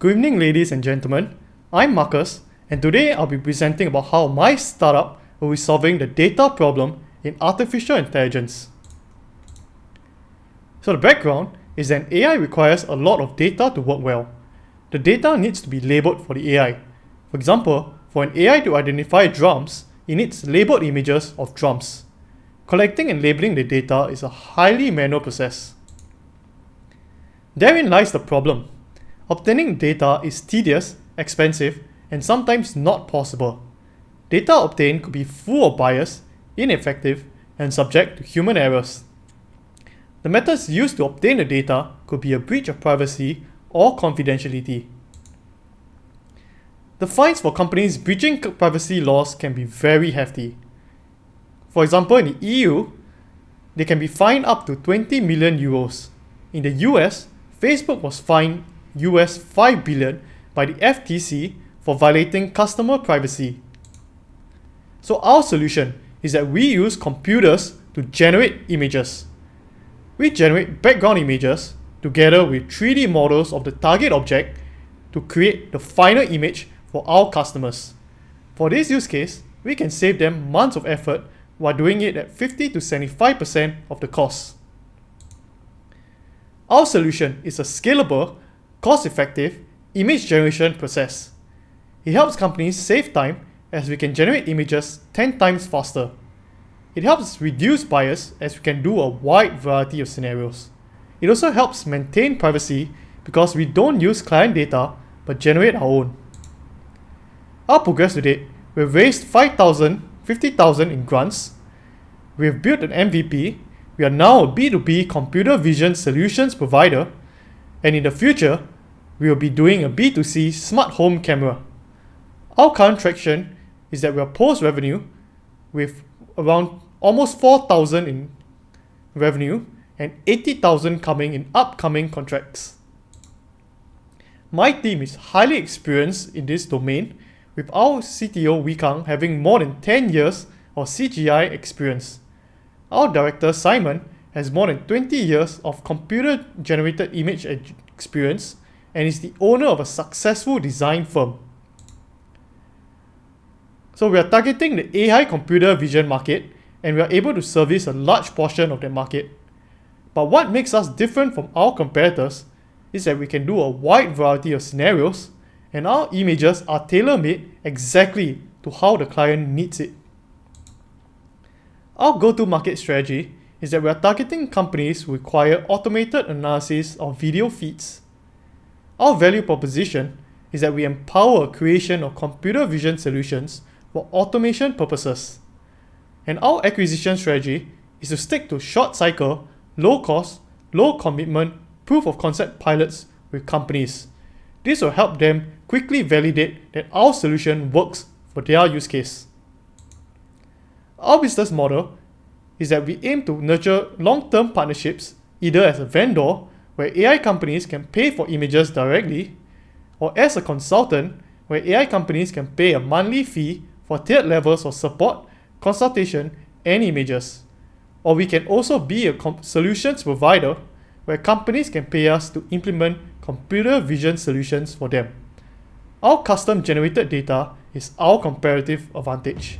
Good evening, ladies and gentlemen. I'm Marcus, and today I'll be presenting about how my startup will be solving the data problem in artificial intelligence. So the background is that AI requires a lot of data to work well. The data needs to be labeled for the AI. For example, for an AI to identify drums, it needs labeled images of drums. Collecting and labeling the data is a highly manual process. Therein lies the problem. Obtaining data is tedious, expensive, and sometimes not possible. Data obtained could be full of bias, ineffective, and subject to human errors. The methods used to obtain the data could be a breach of privacy or confidentiality. The fines for companies breaching privacy laws can be very hefty. For example, in the EU, they can be fined up to 20 million euros. In the US, Facebook was fined US 5 billion by the FTC for violating customer privacy. So our solution is that we use computers to generate images. We generate background images together with 3D models of the target object to create the final image for our customers. For this use case, we can save them months of effort while doing it at 50 to 75% of the cost. Our solution is a scalable, cost-effective image generation process. It helps companies save time as we can generate images 10 times faster. It helps reduce bias as we can do a wide variety of scenarios. It also helps maintain privacy because we don't use client data but generate our own. Our progress to date, we've raised 50,000 in grants. We've built an MVP. We are now a B2B computer vision solutions provider, and in the future, we will be doing a B2C smart home camera. Our current traction is that we are post-revenue with around almost 4,000 in revenue and 80,000 coming in upcoming contracts. My team is highly experienced in this domain, with our CTO Wee Kang having more than 10 years of CGI experience. Our director Simon has more than 20 years of computer-generated image experience and is the owner of a successful design firm. So we are targeting the AI computer vision market, and we are able to service a large portion of that market. But what makes us different from our competitors is that we can do a wide variety of scenarios, and our images are tailor-made exactly to how the client needs it. Our go-to-market strategy is that we are targeting companies who require automated analysis of video feeds. Our value proposition is that we empower creation of computer vision solutions for automation purposes. And our acquisition strategy is to stick to short cycle, low cost, low commitment, proof of concept pilots with companies. This will help them quickly validate that our solution works for their use case. Our business model is that we aim to nurture long-term partnerships either as a vendor where AI companies can pay for images directly, or as a consultant where AI companies can pay a monthly fee for tiered levels of support, consultation, and images. Or we can also be a solutions provider where companies can pay us to implement computer vision solutions for them. Our custom generated data is our comparative advantage.